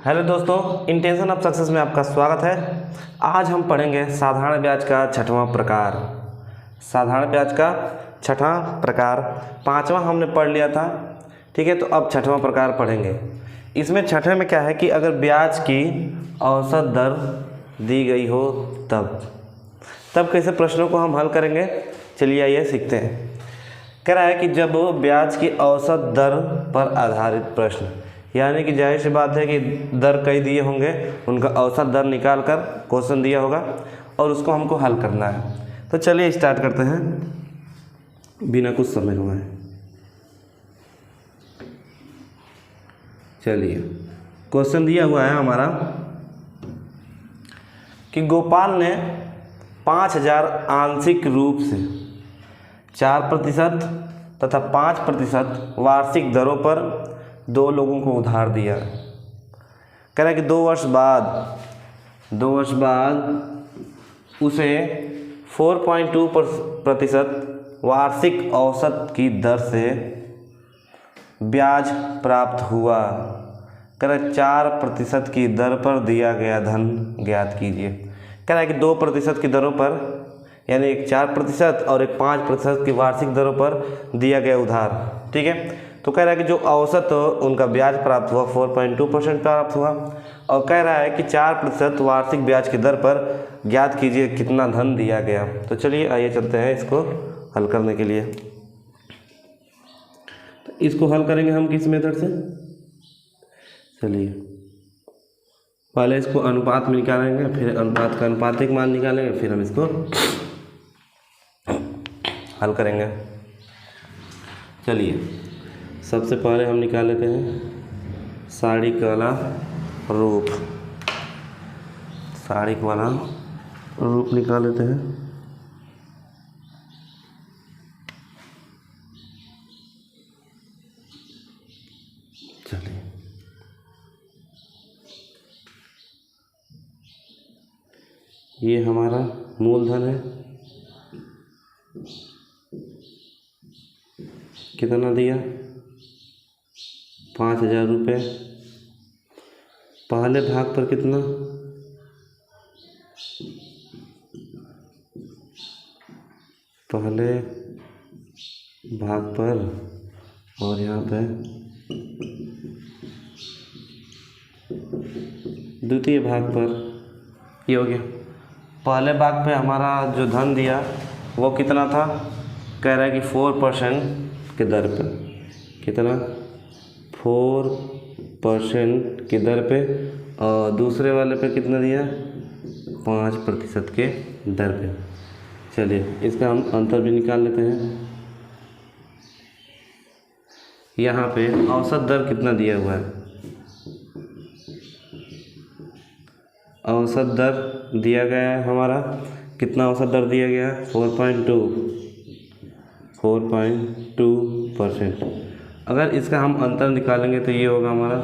Hello दोस्तों, intention of success में आपका स्वागत है। आज हम पढ़ेंगे साधारण ब्याज का छठवां प्रकार। साधारण ब्याज का छठवां प्रकार, पांचवा हमने पढ़ लिया था, ठीक है। तो अब छठवां प्रकार पढ़ेंगे। इसमें छठवें में क्या है कि अगर ब्याज की औसत दर दी गई हो तब कैसे प्रश्नों को हम हल करेंगे, चलिए आइए सीखते हैं। कह रहा है कि जब ब्याज की औसत दर पर आधारित प्रश्न, यानी कि जाहिर सी बात है कि दर कई दिए होंगे, उनका औसत दर निकाल कर क्वेश्चन दिया होगा और उसको हमको हल करना है। तो चलिए स्टार्ट करते हैं बिना कुछ समय हुए। चलिए, क्वेश्चन दिया हुआ है हमारा कि गोपाल ने 5000 आंशिक रूप से 4% तथा 5% वार्षिक दरों पर 2 लोगों को उधार दिया। कह रहा है कि 2 वर्ष बाद उसे 4.2% वार्षिक औसत की दर से ब्याज प्राप्त हुआ। कह रहा है 4% की दर पर दिया गया धन ज्ञात कीजिए। कह रहा है कि 2% की दरों पर, यानी एक 4% और एक 5% की वार्षिक दरों पर दिया गया उधार, ठीक है। तो कह रहा है कि जो औसत उनका ब्याज प्राप्त हुआ 4.2% प्राप्त हुआ, और कह रहा है कि 4% वार्षिक ब्याज की दर पर ज्ञात कीजिए कितना धन दिया गया। तो चलिए आइए चलते हैं इसको हल करने के लिए। तो इसको हल करेंगे हम किस मेथड से, चलिए पहले इसको अनुपात में निकालेंगे, फिर अनुपात का अनुपातिक मान निकालेंगे, फिर हम इसको हल करेंगे। चलिए सबसे पहले हम निकाल लेते हैं सारणिक वाला रूप। सारणिक वाला रूप निकाल लेते हैं। चलिए, ये हमारा मूलधन है, कितना दिया, 5000 रुपये। पहले भाग पर कितना, पहले भाग पर, और यहाँ पे द्वितीय भाग पर, ये हो गया। पहले भाग पे हमारा जो धन दिया वो कितना था, कह रहा है कि 4% की दर पे, कितना, 4% की दर पे, और दूसरे वाले पे कितना दिया, 5% के दर पे। चलिए इसका हम अंतर भी निकाल लेते हैं। यहाँ पे औसत दर कितना दिया हुआ है, औसत दर दिया गया है हमारा, कितना औसत दर दिया गया है, 4.2%। अगर इसका हम अंतर निकालेंगे तो ये होगा हमारा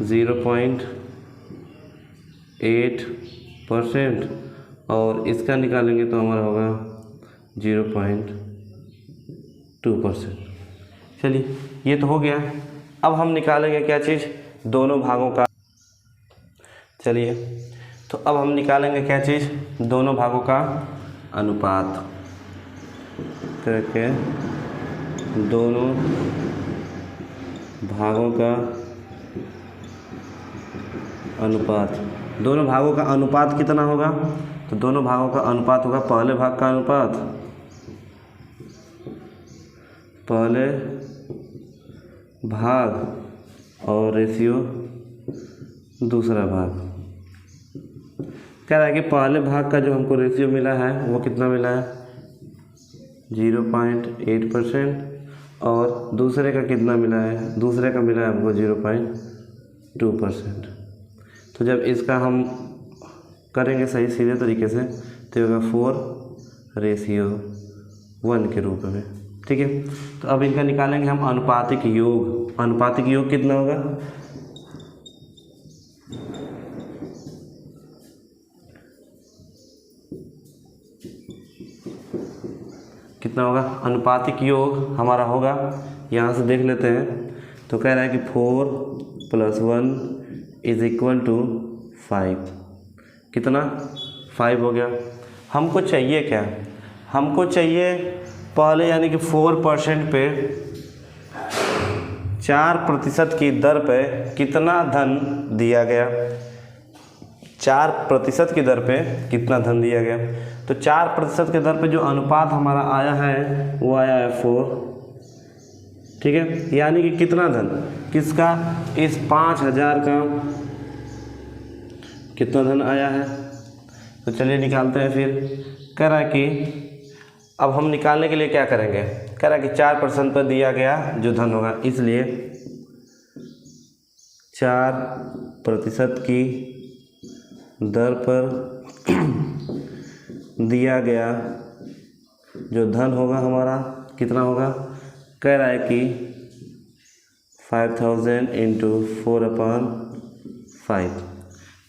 0.8%, और इसका निकालेंगे तो हमारा होगा 0.2%। चलिए ये तो हो गया। अब हम निकालेंगे क्या चीज़, दोनों भागों का। चलिए तो अब हम निकालेंगे क्या चीज़, दोनों भागों का अनुपात करके, दोनों भागों का अनुपात। दोनों भागों का अनुपात कितना होगा, तो दोनों भागों का अनुपात होगा पहले भाग का अनुपात, पहले भाग, और रेशियो दूसरा भाग। कह रहा है कि पहले भाग का जो हमको रेशियो मिला है वो कितना मिला है, 0.8%, और दूसरे का कितना मिला है, दूसरे का मिला है हमको 0.2%। तो जब इसका हम करेंगे सही सीधे तरीके से तो होगा 4:1 के रूप में, ठीक है। तो अब इनका निकालेंगे हम अनुपातिक योग। अनुपातिक योग कितना होगा, कितना होगा, अनुपातिक योग हमारा होगा, यहाँ से देख लेते हैं तो कह रहा है कि 4 + 1 = 5। कितना? 5 हो गया। हमको चाहिए क्या? हमको चाहिए पहले यानी कि 4% पे 4% की दर पे कितना धन दिया गया। 4% की दर पे कितना धन दिया गया। तो 4% के दर पे जो अनुपात हमारा आया है वो आया है 4। ठीक है, यानी कि कितना धन, किसका? इस 5000 का कितना धन आया है। तो चलिए निकालते हैं। फिर कह रहा है कि अब हम निकालने के लिए क्या करेंगे? कह रहा है कि 4% पर दिया गया जो धन होगा, इसलिए 4% की दर पर दिया गया जो धन होगा हमारा कितना होगा? कह रहा है कि 5000 × 4/5।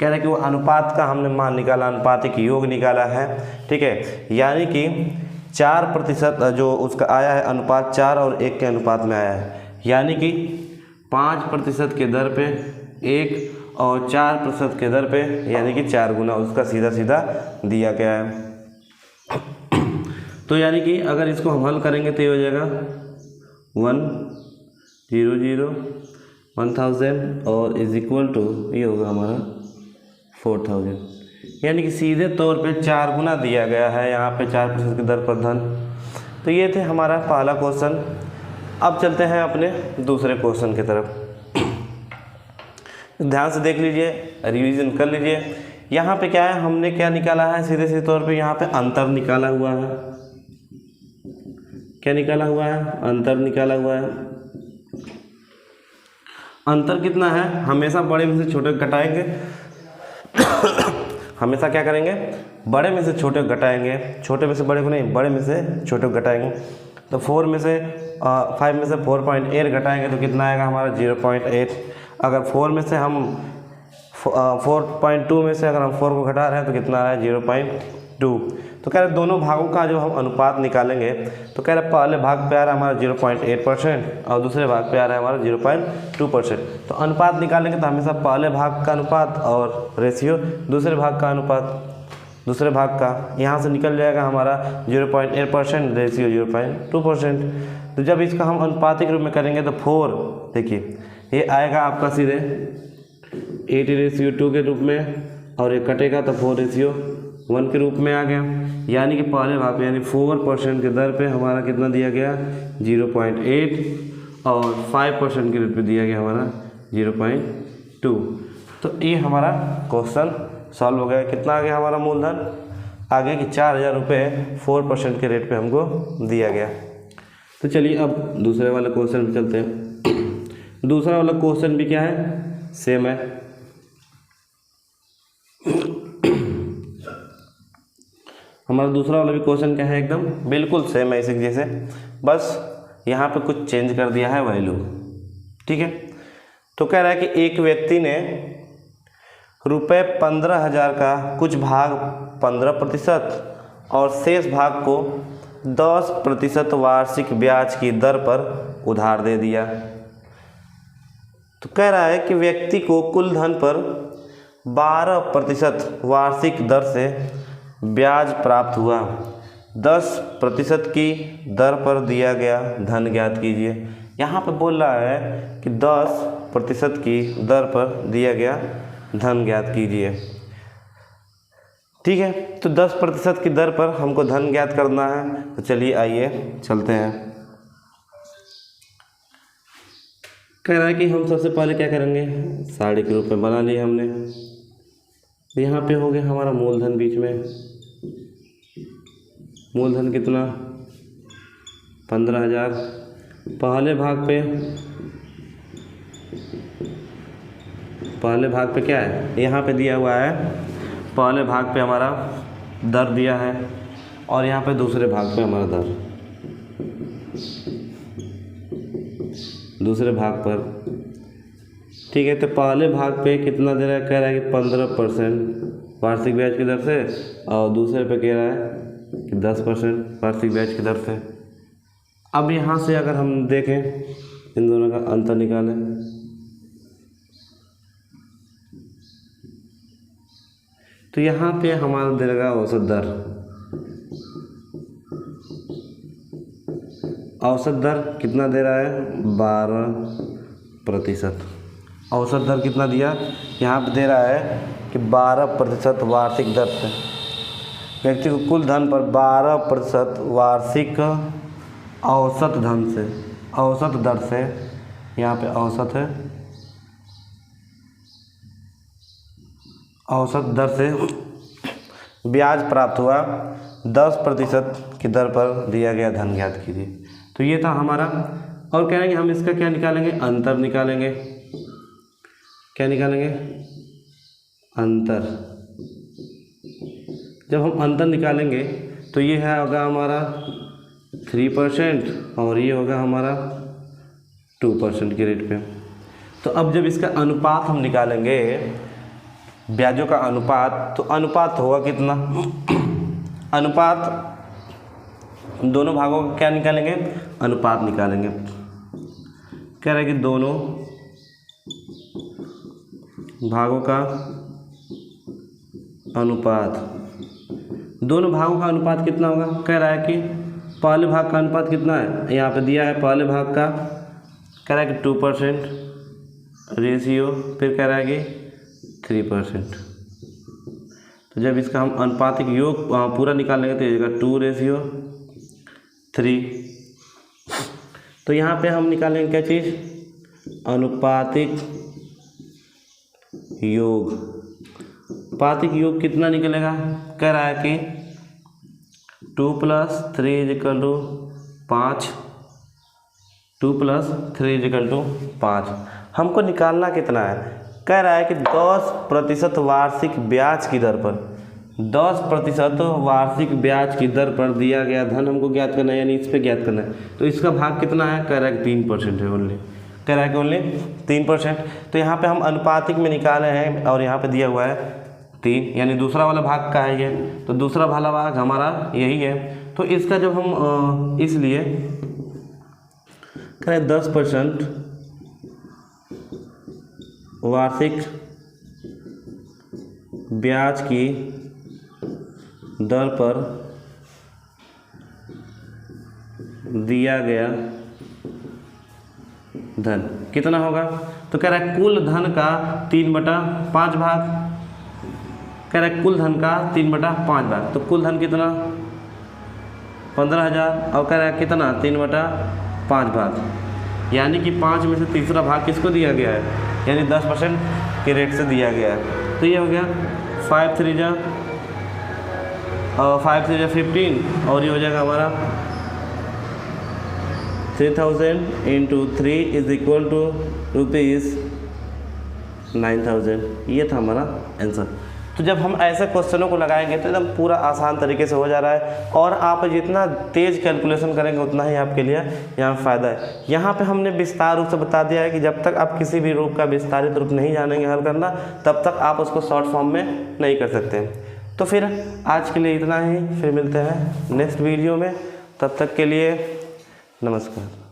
कह रहा है कि वो अनुपात का हमने मान निकाला, अनुपातिक योग निकाला है। ठीक है, यानी कि 4% जो उसका आया है अनुपात 4 और 1 के अनुपात में आया है, यानी कि 5% के दर पे 1 और 4% के दर पे यानी कि 4 गुना उसका सीधा सीधा दिया गया है। तो यानी कि अगर इसको हम हल करेंगे तो ये हो जाएगा 100 1000 और ये होगा हमारा 4000। यानी कि सीधे तौर पे 4 गुना दिया गया है यहाँ पे 4% की दर पर धन। तो ये थे हमारा पहला क्वेश्चन। अब चलते हैं अपने दूसरे क्वेश्चन की तरफ। ध्यान से देख लीजिए, रिवीजन कर लीजिए। यहाँ पे क्या है, हमने क्या निकाला है? सीधे सीधे तौर पे यहाँ पे अंतर निकाला हुआ है। क्या निकाला हुआ है? अंतर निकाला हुआ है। अंतर कितना है? हमेशा बड़े में से छोटे घटाएंगे। हमेशा क्या करेंगे? बड़े में से छोटे घटाएंगे, छोटे में से बड़े को नहीं, बड़े में से छोटे को घटाएंगे। तो 5 में से 4.8 घटाएंगे तो कितना आएगा हमारा? 0.8। अगर 4 में से हम 4.2 में से अगर हम 4 को घटा रहे हैं तो कितना आ रहा है? 0.2। तो कह रहे दोनों भागों का जो हम अनुपात निकालेंगे तो कह रहे पहले भाग पे आ रहा है हमारा 0.8% और दूसरे भाग पे आ रहा है हमारा 0.2%। तो अनुपात निकालेंगे तो हमेशा पहले भाग का अनुपात और रेशियो दूसरे भाग का अनुपात दूसरे भाग का यहाँ से निकल जाएगा हमारा 0.8%, रेशियो 0.2%। तो जब इसका हम अनुपातिक रूप में करेंगे तो 4, देखिए ये आएगा आपका सीधे 80:2 के रूप में और ये कटेगा तो 4:1 के रूप में आ गया। यानी कि पहले भाग में यानी 4% के दर पे हमारा कितना दिया गया? 0.8 और 5% के रूप में दिया गया हमारा 0.2। तो ये हमारा क्वेश्चन सॉल्व हो गया। कितना आ गया हमारा मूलधन? आ गया कि 4000 रुपये 4% के रेट पे हमको दिया गया। तो चलिए अब दूसरे वाले क्वेश्चन पे चलते हैं। दूसरा वाला क्वेश्चन भी क्या है? सेम है। हमारा दूसरा वाला भी क्वेश्चन क्या है? एकदम बिल्कुल सेम है इसी जैसे, बस यहाँ पे कुछ चेंज कर दिया है वैल्यू। ठीक है, तो कह रहा है कि एक व्यक्ति ने रुपये 15,000 का कुछ भाग 15% और शेष भाग को 10% वार्षिक ब्याज की दर पर उधार दे दिया। तो कह रहा है कि व्यक्ति को कुल धन पर 12% वार्षिक दर से ब्याज प्राप्त हुआ। 10% की दर पर दिया गया धन ज्ञात कीजिए। यहाँ पर बोल रहा है कि 10% की दर पर दिया गया धन ज्ञात कीजिए। ठीक है, तो 10% की दर पर हमको धन ज्ञात करना है। तो चलिए आइए चलते हैं। कह रहा है कि हम सबसे पहले क्या करेंगे? साड़ी के रूप में बना लिए हमने। यहाँ पे हो गया हमारा मूलधन बीच में। मूलधन कितना? 15,000। पहले भाग पे क्या है? यहाँ पे दिया हुआ है पहले भाग पे हमारा दर दिया है और यहाँ पे दूसरे भाग पे हमारा दर, दूसरे भाग पर। ठीक है, तो पहले भाग पे कितना दे रहा है? कह रहा है कि 15% वार्षिक ब्याज की दर से और दूसरे पे कह रहा है कि 10% वार्षिक ब्याज की दर से। अब यहाँ से अगर हम देखें इन दोनों का अंतर निकालें। तो यहाँ पे हमारा दे देगा औसत दर। औसत दर कितना दे रहा है? 12%। औसत दर कितना दिया? यहाँ पे दे रहा है कि 12% वार्षिक दर से व्यक्ति को कुल धन पर 12% वार्षिक औसत धन से, औसत दर से, यहाँ पे औसत है, औसत दर से ब्याज प्राप्त हुआ 10% की दर पर दिया गया धन ज्ञात कीजिए। तो ये था हमारा। और कह रहे हैं हम इसका क्या निकालेंगे? अंतर निकालेंगे। क्या निकालेंगे? अंतर। जब हम अंतर निकालेंगे तो ये है होगा हमारा 3% और ये होगा हमारा 2% के रेट पे। तो अब जब इसका अनुपात हम निकालेंगे, ब्याजों का अनुपात, तो अनुपात होगा कितना? अनुपात दोनों भागों का क्या निकालेंगे? अनुपात निकालेंगे। कह रहा है कि दोनों भागों का अनुपात, दोनों भागों का अनुपात कितना होगा? कह रहा है कि पहले भाग का अनुपात कितना है? यहाँ पे दिया है पहले भाग का, कह रहा है कि 2% रेशियो, फिर कह रहा है कि 3%। तो जब इसका हम अनुपातिक योग पूरा निकालेंगे तो ये 2:3। तो यहाँ पे हम निकालेंगे क्या चीज़? अनुपातिक योग। अनुपातिक योग कितना निकलेगा? कह रहा है कि 2 + 3 = 5। 2 + 3 = 5। हमको निकालना कितना है? कह रहा है कि 10% वार्षिक ब्याज की दर पर, 10% वार्षिक ब्याज की दर पर दिया गया धन हमको ज्ञात करना है, यानी इस पे ज्ञात करना है। तो इसका भाग कितना है? कह रहा है कि 3% है ओनली। कह रहा है कि ओनली 3%। तो यहाँ पे हम अनुपातिक में निकाले हैं और यहाँ पे दिया हुआ है 3, यानी दूसरा वाला भाग का है ये। तो दूसरा वाला भाग हमारा यही है। तो इसका जब हम इसलिए कह रहे 10% वार्षिक ब्याज की दर पर दिया गया धन कितना होगा? तो कह रहा है कुल धन का 3/5 भाग। कह रहा है कुल धन का 3/5 भाग। तो कुल धन कितना? 15,000। और कह रहा है कितना? 3/5 भाग, यानी कि 5 में से तीसरा भाग किसको दिया गया है? यानी 10% के रेट से दिया गया है। तो ये हो गया 5 3 15 और ये हो जाएगा हमारा 3000 × 3 = ₹9,000। ये था हमारा आंसर। तो जब हम ऐसे क्वेश्चनों को लगाएंगे तो एकदम पूरा आसान तरीके से हो जा रहा है, और आप जितना तेज़ कैलकुलेशन करेंगे उतना ही आपके लिए यहाँ फ़ायदा है। यहाँ पे हमने विस्तार रूप से बता दिया है कि जब तक आप किसी भी रूप का विस्तारित रूप नहीं जानेंगे हल करना, तब तक आप उसको शॉर्ट फॉर्म में नहीं कर सकते। तो फिर आज के लिए इतना ही, फिर मिलते हैं नेक्स्ट वीडियो में। तब तक के लिए नमस्कार।